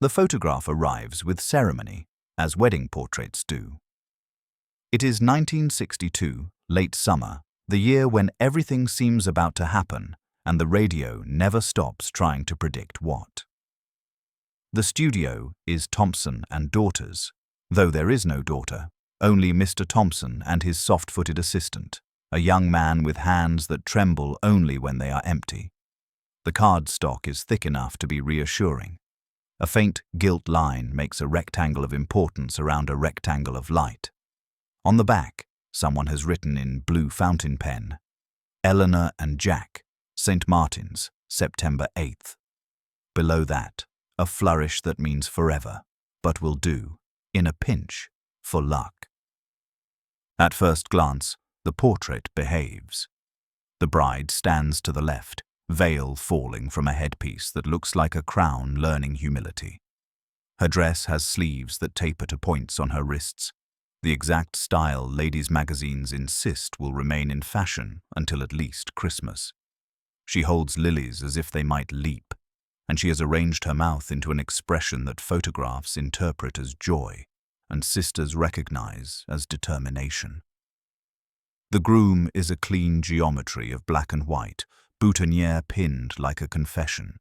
The photograph arrives with ceremony, as wedding portraits do. It is 1962, late summer, the year when everything seems about to happen and the radio never stops trying to predict what. The studio is Thompson and Daughters, though there is no daughter, only Mr. Thompson and his soft-footed assistant, a young man with hands that tremble only when they are empty. The cardstock is thick enough to be reassuring. A faint gilt line makes a rectangle of importance around a rectangle of light. On the back, someone has written in blue fountain pen, "Eleanor and Jack, St. Martin's, September 8th. Below that, a flourish that means forever, but will do, in a pinch, for luck. At first glance, the portrait behaves. The bride stands to the left, veil falling from a headpiece that looks like a crown learning humility. Her dress has sleeves that taper to points on her wrists, the exact style ladies' magazines insist will remain in fashion until at least Christmas. She holds lilies as if they might leap, and she has arranged her mouth into an expression that photographs interpret as joy and sisters recognize as determination. The groom is a clean geometry of black and white, boutonniere pinned like a confession.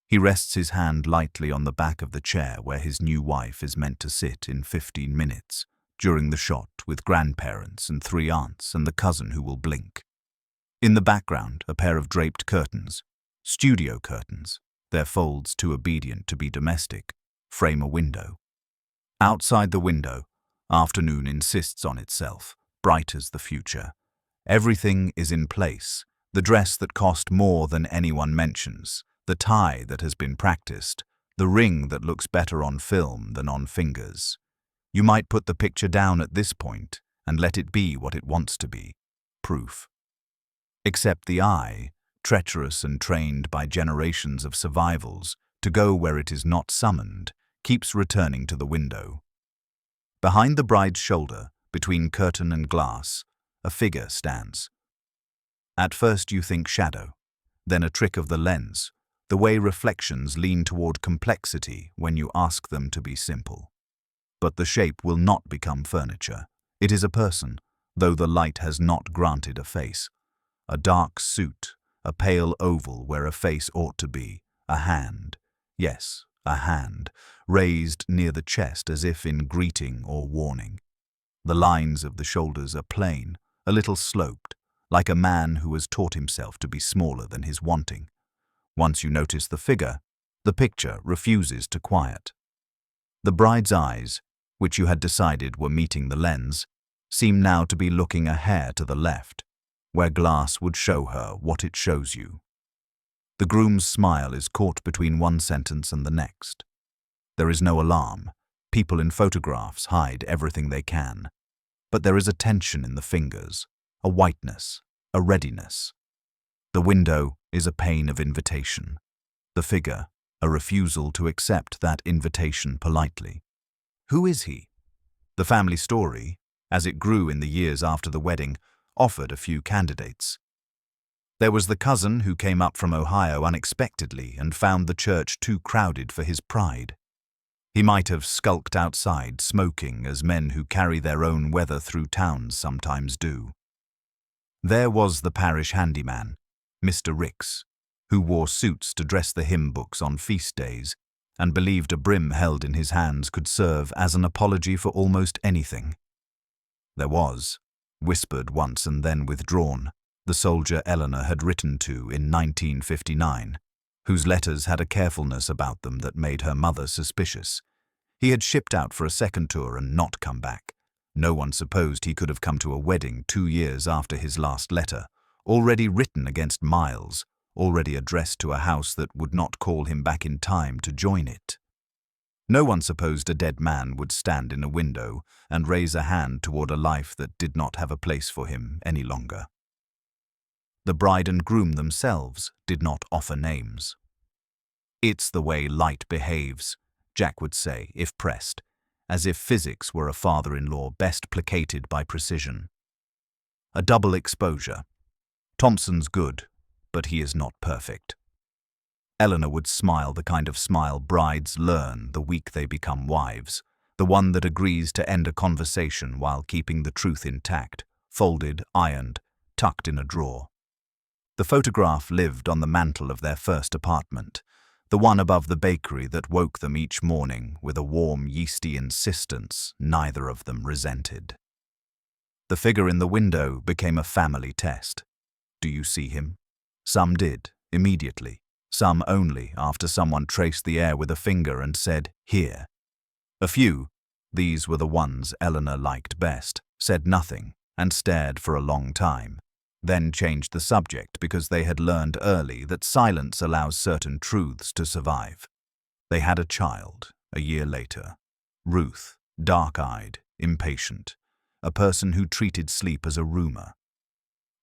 He rests his hand lightly on the back of the chair where his new wife is meant to sit in 15 minutes, during the shot with grandparents and 3 aunts and the cousin who will blink. In the background, a pair of draped curtains, studio curtains, their folds too obedient to be domestic, frame a window. Outside the window, afternoon insists on itself, bright as the future. Everything is in place, the dress that cost more than anyone mentions, the tie that has been practiced, the ring that looks better on film than on fingers. You might put the picture down at this point and let it be what it wants to be, proof. Except the eye, treacherous and trained by generations of survivals to go where it is not summoned, keeps returning to the window. Behind the bride's shoulder, between curtain and glass, a figure stands. At first you think shadow, then a trick of the lens, the way reflections lean toward complexity when you ask them to be simple. But the shape will not become furniture. It is a person, though the light has not granted a face. A dark suit, a pale oval where a face ought to be, a hand. Yes, a hand, raised near the chest as if in greeting or warning. The lines of the shoulders are plain, a little sloped, like a man who has taught himself to be smaller than his wanting. Once you notice the figure, the picture refuses to quiet. The bride's eyes, which you had decided were meeting the lens, seem now to be looking a hair to the left, where glass would show her what it shows you. The groom's smile is caught between one sentence and the next. There is no alarm. People in photographs hide everything they can. But there is a tension in the fingers, a whiteness, a readiness. The window is a pane of invitation. The figure, a refusal to accept that invitation politely. Who is he? The family story, as it grew in the years after the wedding, offered a few candidates. There was the cousin who came up from Ohio unexpectedly and found the church too crowded for his pride. He might have skulked outside, smoking as men who carry their own weather through towns sometimes do. There was the parish handyman, Mr. Ricks, who wore suits to dress the hymn books on feast days and believed a brim held in his hands could serve as an apology for almost anything. There was, whispered once and then withdrawn, the soldier Eleanor had written to in 1959, whose letters had a carefulness about them that made her mother suspicious. He had shipped out for a second tour and not come back. No one supposed he could have come to a wedding 2 years after his last letter, already written against Miles, already addressed to a house that would not call him back in time to join it. No one supposed a dead man would stand in a window and raise a hand toward a life that did not have a place for him any longer. The bride and groom themselves did not offer names. "It's the way light behaves," Jack would say, if pressed, as if physics were a father-in-law best placated by precision. A double exposure. Thompson's good, but he is not perfect. Eleanor would smile the kind of smile brides learn the week they become wives, the one that agrees to end a conversation while keeping the truth intact, folded, ironed, tucked in a drawer. The photograph lived on the mantel of their first apartment, the one above the bakery that woke them each morning with a warm, yeasty insistence neither of them resented. The figure in the window became a family test. Do you see him? Some did, immediately. Some only after someone traced the air with a finger and said, "Here." A few, these were the ones Eleanor liked best, said nothing and stared for a long time, then changed the subject because they had learned early that silence allows certain truths to survive. They had a child, a year later. Ruth, dark-eyed, impatient, a person who treated sleep as a rumor.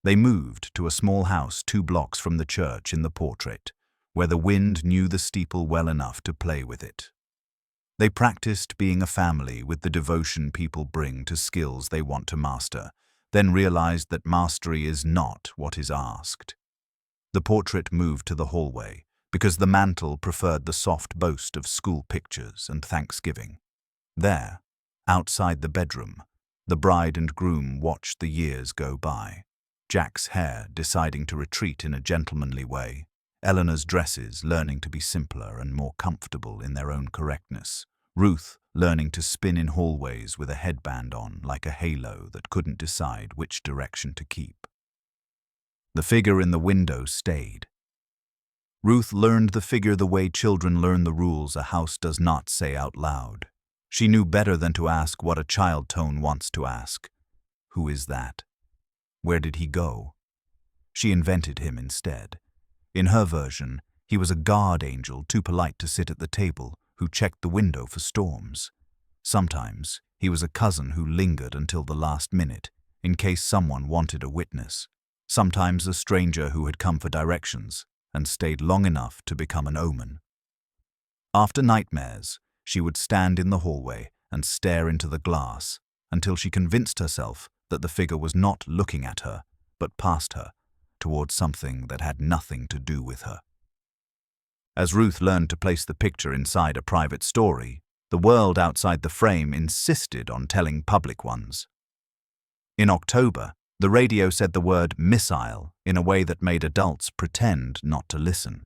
They moved to a small house 2 blocks from the church in the portrait, where the wind knew the steeple well enough to play with it. They practiced being a family with the devotion people bring to skills they want to master, then realized that mastery is not what is asked. The portrait moved to the hallway because the mantel preferred the soft boast of school pictures and Thanksgiving. There, outside the bedroom, the bride and groom watched the years go by. Jack's hair deciding to retreat in a gentlemanly way, Eleanor's dresses learning to be simpler and more comfortable in their own correctness, Ruth learning to spin in hallways with a headband on like a halo that couldn't decide which direction to keep. The figure in the window stayed. Ruth learned the figure the way children learn the rules a house does not say out loud. She knew better than to ask what a child tone wants to ask. Who is that? Where did he go? She invented him instead. In her version, he was a guard angel too polite to sit at the table, who checked the window for storms. Sometimes he was a cousin who lingered until the last minute, in case someone wanted a witness. Sometimes a stranger who had come for directions and stayed long enough to become an omen. After nightmares, she would stand in the hallway and stare into the glass until she convinced herself that the figure was not looking at her, but past her, towards something that had nothing to do with her. As Ruth learned to place the picture inside a private story, the world outside the frame insisted on telling public ones. In October, the radio said the word missile in a way that made adults pretend not to listen.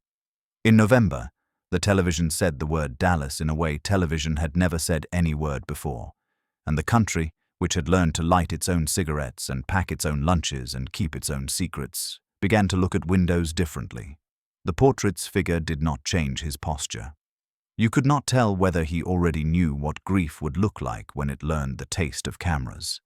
In November, the television said the word Dallas in a way television had never said any word before, and the country, which had learned to light its own cigarettes and pack its own lunches and keep its own secrets, began to look at windows differently. The portrait's figure did not change his posture. You could not tell whether he already knew what grief would look like when it learned the taste of cameras.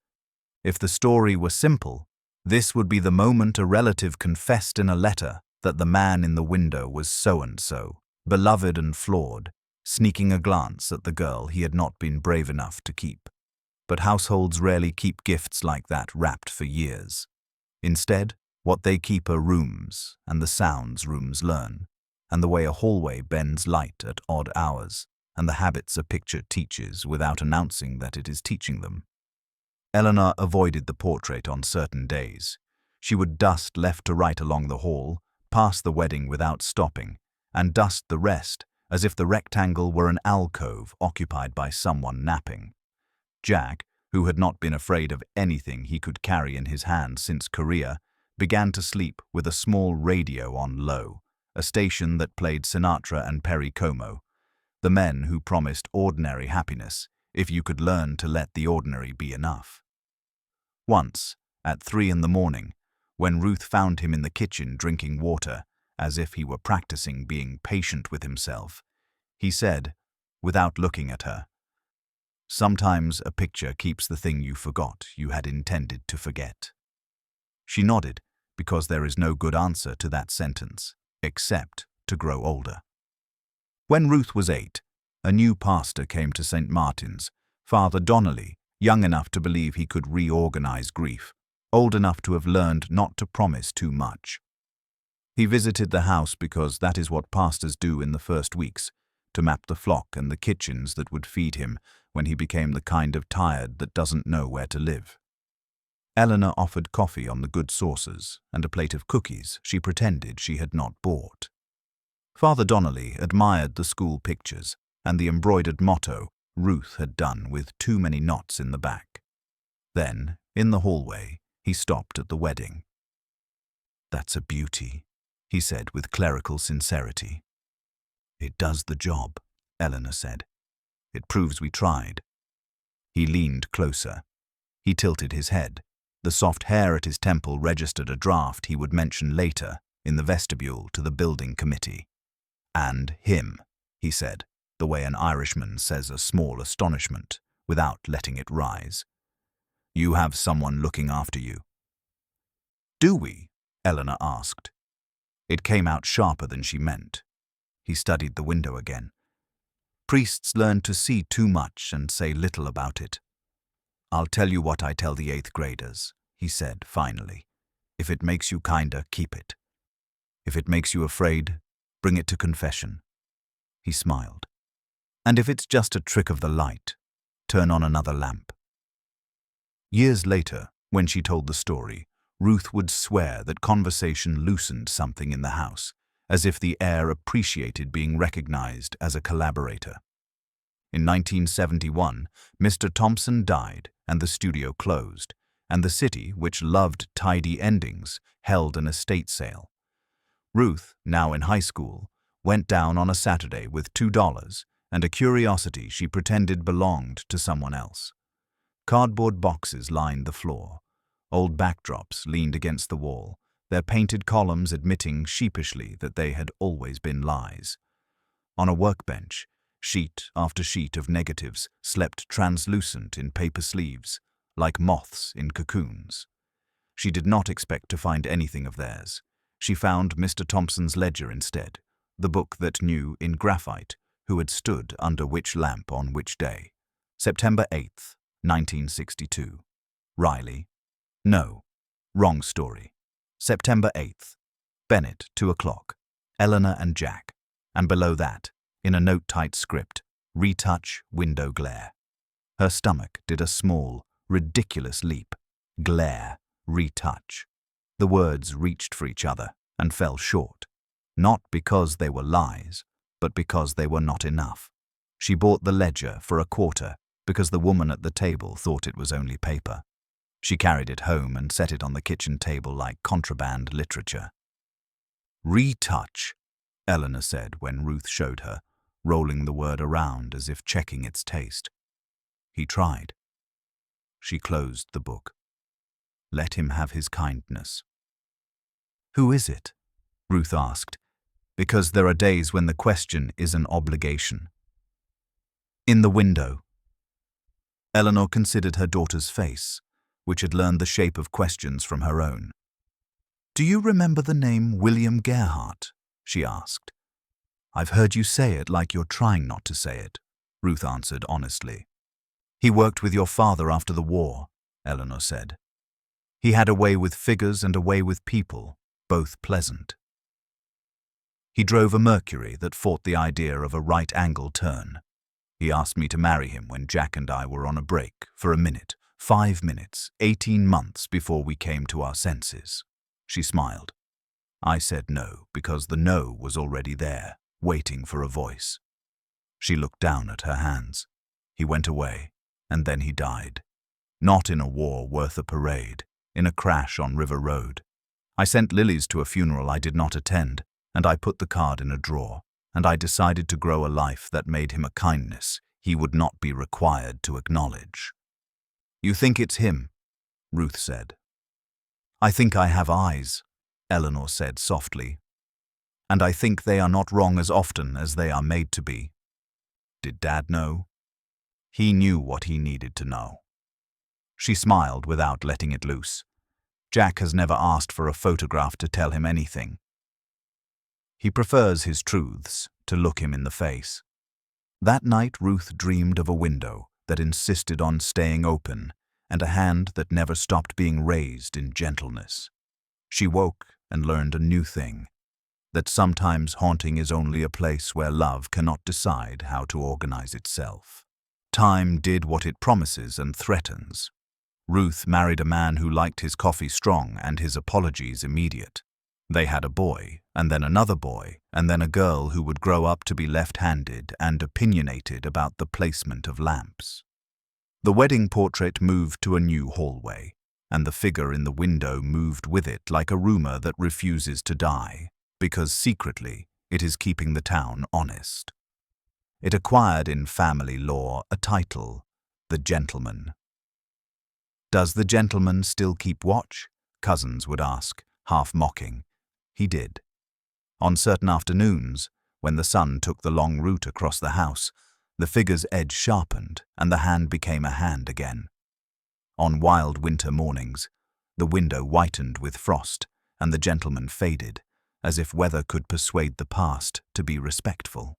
If the story were simple, this would be the moment a relative confessed in a letter that the man in the window was so-and-so, beloved and flawed, sneaking a glance at the girl he had not been brave enough to keep. But households rarely keep gifts like that wrapped for years. Instead, what they keep are rooms, and the sounds rooms learn, and the way a hallway bends light at odd hours, and the habits a picture teaches without announcing that it is teaching them. Eleanor avoided the portrait on certain days. She would dust left to right along the hall, pass the wedding without stopping, and dust the rest as if the rectangle were an alcove occupied by someone napping. Jack, who had not been afraid of anything he could carry in his hand since Korea, began to sleep with a small radio on low, a station that played Sinatra and Perry Como, the men who promised ordinary happiness if you could learn to let the ordinary be enough. Once, at 3 in the morning, when Ruth found him in the kitchen drinking water, as if he were practicing being patient with himself, he said, without looking at her, "Sometimes a picture keeps the thing you forgot you had intended to forget." She nodded, because there is no good answer to that sentence, except to grow older. When Ruth was 8, a new pastor came to St. Martin's, Father Donnelly, young enough to believe he could reorganize grief, old enough to have learned not to promise too much. He visited the house because that is what pastors do in the first weeks, to map the flock and the kitchens that would feed him when he became the kind of tired that doesn't know where to live. Eleanor offered coffee on the good sauces and a plate of cookies she pretended she had not bought. Father Donnelly admired the school pictures and the embroidered motto Ruth had done with too many knots in the back. Then, in the hallway, he stopped at the wedding. "That's a beauty," he said with clerical sincerity. "It does the job," Eleanor said. "It proves we tried." He leaned closer. He tilted his head. The soft hair at his temple registered a draft he would mention later in the vestibule to the building committee. "And him," he said, the way an Irishman says a small astonishment, without letting it rise. "You have someone looking after you." "Do we?" Eleanor asked. It came out sharper than she meant. He studied the window again. "Priests learn to see too much and say little about it. I'll tell you what I tell the 8th graders, he said finally. "If it makes you kinder, keep it. If it makes you afraid, bring it to confession." He smiled. "And if it's just a trick of the light, turn on another lamp." Years later, when she told the story, Ruth would swear that conversation loosened something in the house, as if the air appreciated being recognized as a collaborator. In 1971, Mr. Thompson died and the studio closed, and the city, which loved tidy endings, held an estate sale. Ruth, now in high school, went down on a Saturday with $2 and a curiosity she pretended belonged to someone else. Cardboard boxes lined the floor. Old backdrops leaned against the wall, their painted columns admitting sheepishly that they had always been lies. On a workbench, sheet after sheet of negatives slept translucent in paper sleeves, like moths in cocoons. She did not expect to find anything of theirs. She found Mr. Thompson's ledger instead, the book that knew in graphite who had stood under which lamp on which day. September 8th, 1962. Riley. No, wrong story. September 8th. Bennett, 2 o'clock. Eleanor and Jack. And below that, in a note-tight script, retouch window glare. Her stomach did a small, ridiculous leap. Glare, retouch. The words reached for each other and fell short. Not because they were lies, but because they were not enough. She bought the ledger for a quarter because the woman at the table thought it was only paper. She carried it home and set it on the kitchen table like contraband literature. "Retouch," Eleanor said when Ruth showed her, rolling the word around as if checking its taste. He tried. She closed the book. Let him have his kindness. "Who is it?" Ruth asked, because there are days when the question is an obligation. "In the window." Eleanor considered her daughter's face, which had learned the shape of questions from her own. "Do you remember the name William Gerhardt?" she asked. "I've heard you say it like you're trying not to say it," Ruth answered honestly. "He worked with your father after the war," Eleanor said. "He had a way with figures and a way with people, both pleasant. He drove a Mercury that fought the idea of a right-angle turn. He asked me to marry him when Jack and I were on a break, for a minute, 5 minutes, 18 months before we came to our senses." She smiled. I said no, because the no was already there, waiting for a voice. She looked down at her hands. He went away, and then he died. Not in a war worth a parade, in a crash on River Road. I sent lilies to a funeral I did not attend, and I put the card in a drawer, and I decided to grow a life that made him a kindness he would not be required to acknowledge. "You think it's him?" Ruth said. "I think I have eyes," Eleanor said softly. "And I think they are not wrong as often as they are made to be." Did Dad know? He knew what he needed to know. She smiled without letting it loose. Jack has never asked for a photograph to tell him anything. He prefers his truths to look him in the face. That night Ruth dreamed of a window that insisted on staying open and a hand that never stopped being raised in gentleness. She woke and learned a new thing, that sometimes haunting is only a place where love cannot decide how to organize itself. Time did what it promises and threatens. Ruth married a man who liked his coffee strong and his apologies immediate. They had a boy, and then another boy, and then a girl who would grow up to be left-handed and opinionated about the placement of lamps. The wedding portrait moved to a new hallway, and the figure in the window moved with it like a rumor that refuses to die, because secretly it is keeping the town honest. It acquired in family law a title, the gentleman. "Does the gentleman still keep watch?" cousins would ask, half mocking. He did. On certain afternoons, when the sun took the long route across the house, the figure's edge sharpened and the hand became a hand again. On wild winter mornings, the window whitened with frost and the gentleman faded, as if weather could persuade the past to be respectful.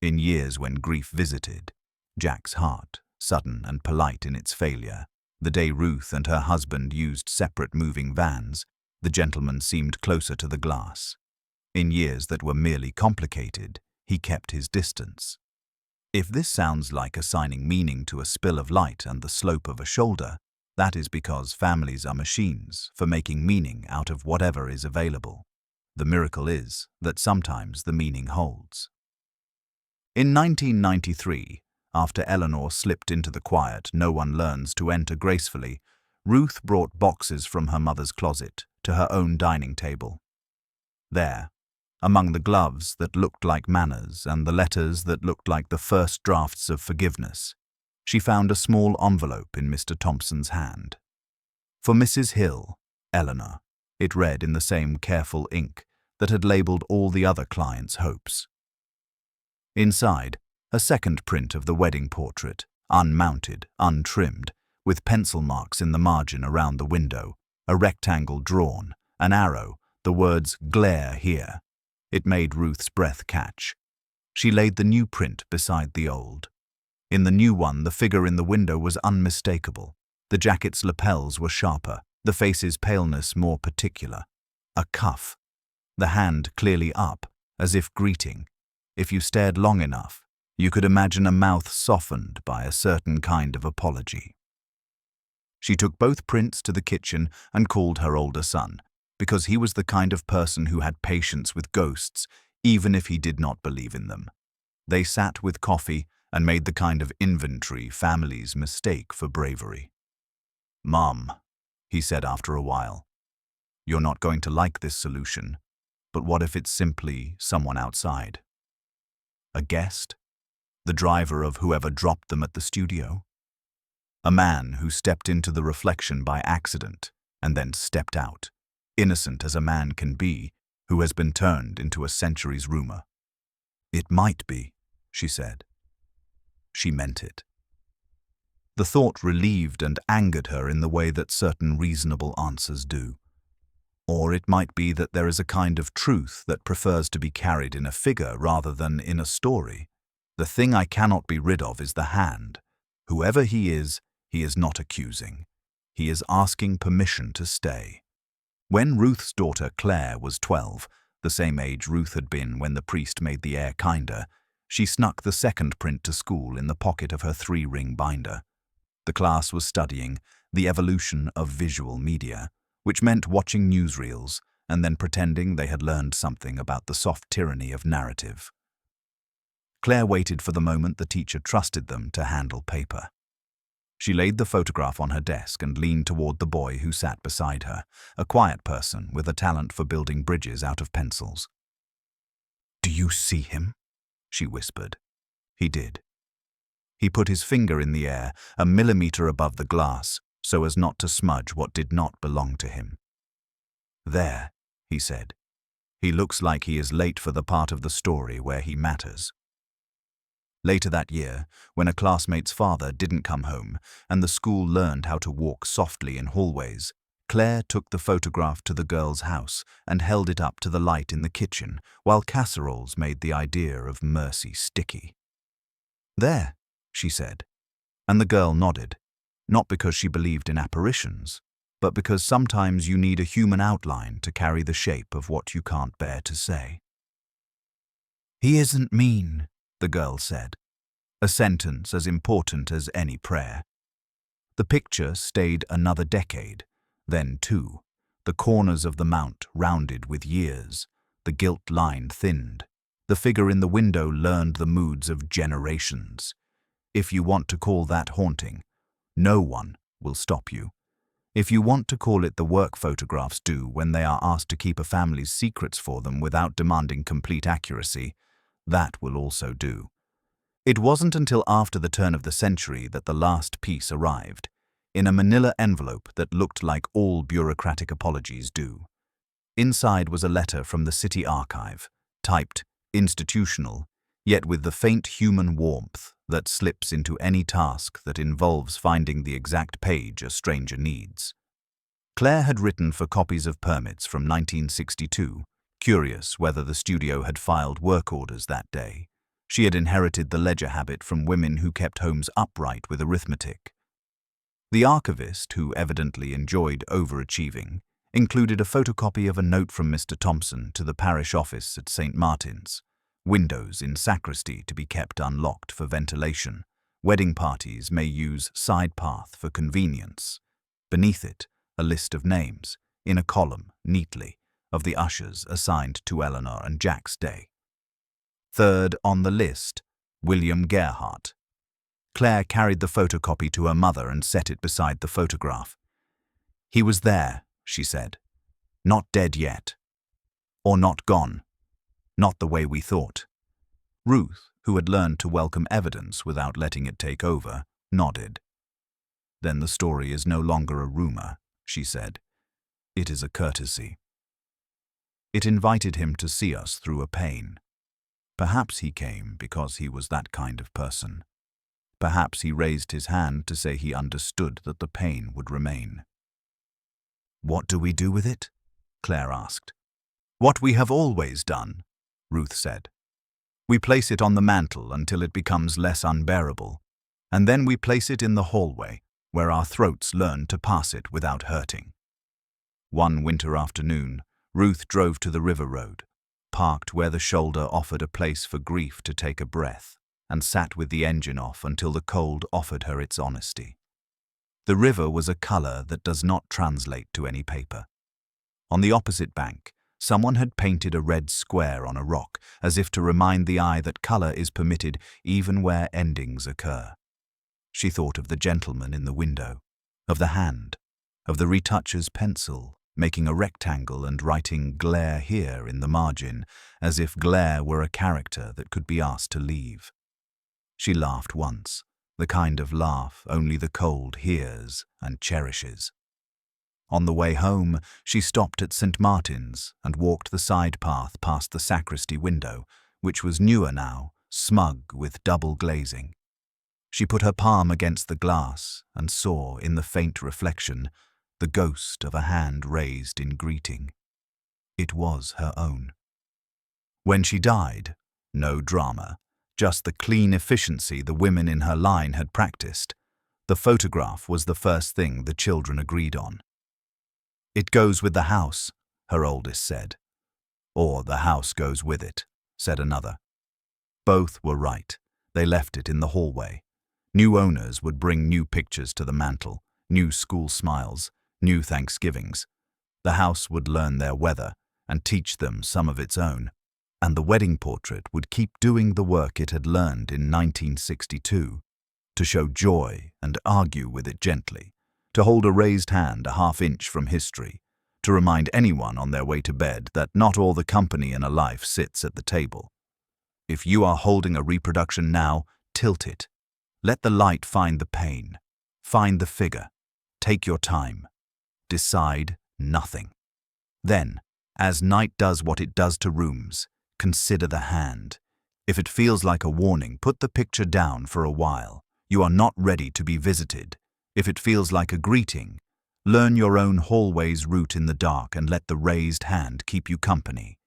In years when grief visited, Jack's heart, sudden and polite in its failure, the day Ruth and her husband used separate moving vans, the gentleman seemed closer to the glass. In years that were merely complicated, he kept his distance. If this sounds like assigning meaning to a spill of light and the slope of a shoulder, that is because families are machines for making meaning out of whatever is available. The miracle is that sometimes the meaning holds. In 1993, after Eleanor slipped into the quiet no one learns to enter gracefully, Ruth brought boxes from her mother's closet to her own dining table. There, among the gloves that looked like manners and the letters that looked like the first drafts of forgiveness, she found a small envelope in Mr. Thompson's hand. For Mrs. Hill, Eleanor, it read in the same careful ink that had labelled all the other clients' hopes. Inside, a second print of the wedding portrait, unmounted, untrimmed, with pencil marks in the margin around the window, a rectangle drawn, an arrow, the words "glare here." It made Ruth's breath catch. She laid the new print beside the old. In the new one, the figure in the window was unmistakable. The jacket's lapels were sharper, the face's paleness more particular. A cuff. The hand clearly up, as if greeting. If you stared long enough, you could imagine a mouth softened by a certain kind of apology. She took both prints to the kitchen and called her older son, because he was the kind of person who had patience with ghosts, even if he did not believe in them. They sat with coffee and made the kind of inventory families mistake for bravery. "Mom," he said after a while, "you're not going to like this solution, but what if it's simply someone outside? A guest? The driver of whoever dropped them at the studio? A man who stepped into the reflection by accident and then stepped out, innocent as a man can be, who has been turned into a century's rumor?" "It might be," she said. She meant it. The thought relieved and angered her in the way that certain reasonable answers do. Or it might be that there is a kind of truth that prefers to be carried in a figure rather than in a story. The thing I cannot be rid of is the hand. Whoever he is not accusing. He is asking permission to stay. When Ruth's daughter Claire was 12, the same age Ruth had been when the priest made the air kinder, she snuck the second print to school in the pocket of her 3-ring binder. The class was studying the evolution of visual media, which meant watching newsreels and then pretending they had learned something about the soft tyranny of narrative. Claire waited for the moment the teacher trusted them to handle paper. She laid the photograph on her desk and leaned toward the boy who sat beside her, a quiet person with a talent for building bridges out of pencils. "Do you see him?" she whispered. He did. He put his finger in the air, a millimeter above the glass, so as not to smudge what did not belong to him. "There," he said. "He looks like he is late for the part of the story where he matters." Later that year, when a classmate's father didn't come home and the school learned how to walk softly in hallways, Claire took the photograph to the girl's house and held it up to the light in the kitchen while casseroles made the idea of mercy sticky. "There," she said, and the girl nodded, not because she believed in apparitions, but because sometimes you need a human outline to carry the shape of what you can't bear to say. "He isn't mean," the girl said, a sentence as important as any prayer. The picture stayed another decade, then 2, the corners of the mount rounded with years, the gilt line thinned. The figure in the window learned the moods of generations. If you want to call that haunting, no one will stop you. If you want to call it the work photographs do when they are asked to keep a family's secrets for them without demanding complete accuracy, that will also do. It wasn't until after the turn of the century that the last piece arrived, in a manila envelope that looked like all bureaucratic apologies do. Inside was a letter from the city archive, typed institutional, yet with the faint human warmth that slips into any task that involves finding the exact page a stranger needs. Claire had written for copies of permits from 1962, curious whether the studio had filed work orders that day. She had inherited the ledger habit from women who kept homes upright with arithmetic. The archivist, who evidently enjoyed overachieving, included a photocopy of a note from Mr. Thompson to the parish office at St. Martin's. Windows in sacristy to be kept unlocked for ventilation. Wedding parties may use side path for convenience. Beneath it, a list of names, in a column, neatly, of the ushers assigned to Eleanor and Jack's day. Third on the list, William Gerhardt. Claire carried the photocopy to her mother and set it beside the photograph. "He was there," she said. "Not dead yet. Or not gone. Not the way we thought." Ruth, who had learned to welcome evidence without letting it take over, nodded. "Then the story is no longer a rumor," she said. "It is a courtesy." It invited him to see us through a pane. Perhaps he came because he was that kind of person. Perhaps he raised his hand to say he understood that the pain would remain. "What do we do with it?" Claire asked. "What we have always done," Ruth said. "We place it on the mantel until it becomes less unbearable, and then we place it in the hallway, where our throats learn to pass it without hurting." One winter afternoon, Ruth drove to the river road, parked where the shoulder offered a place for grief to take a breath, and sat with the engine off until the cold offered her its honesty. The river was a color that does not translate to any paper. On the opposite bank, someone had painted a red square on a rock, as if to remind the eye that color is permitted even where endings occur. She thought of the gentleman in the window, of the hand, of the retoucher's pencil, making a rectangle and writing "glare" here in the margin, as if glare were a character that could be asked to leave. She laughed once, the kind of laugh only the cold hears and cherishes. On the way home, she stopped at St. Martin's and walked the side path past the sacristy window, which was newer now, smug with double glazing. She put her palm against the glass and saw, in the faint reflection, the ghost of a hand raised in greeting. It was her own. When she died, no drama, just the clean efficiency the women in her line had practiced. The photograph was the first thing the children agreed on. "It goes with the house," her oldest said. "Or the house goes with it," said another. Both were right. They left it in the hallway. New owners would bring new pictures to the mantel, new school smiles, new Thanksgivings. The house would learn their weather and teach them some of its own, and the wedding portrait would keep doing the work it had learned in 1962, to show joy and argue with it gently, to hold a raised hand a half-inch from history, to remind anyone on their way to bed that not all the company in a life sits at the table. If you are holding a reproduction now, tilt it. Let the light find the pain, find the figure. Take your time. Decide nothing. Then, as night does what it does to rooms, consider the hand. If it feels like a warning, put the picture down for a while. You are not ready to be visited. If it feels like a greeting, learn your own hallway's route in the dark and let the raised hand keep you company.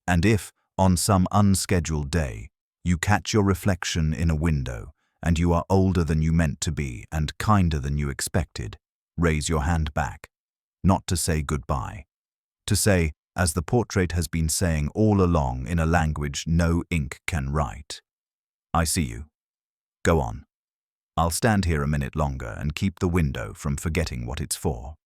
And if, on some unscheduled day, you catch your reflection in a window, and you are older than you meant to be and kinder than you expected, raise your hand back, not to say goodbye, to say, as the portrait has been saying all along in a language no ink can write, "I see you. Go on. I'll stand here a minute longer and keep the window from forgetting what it's for."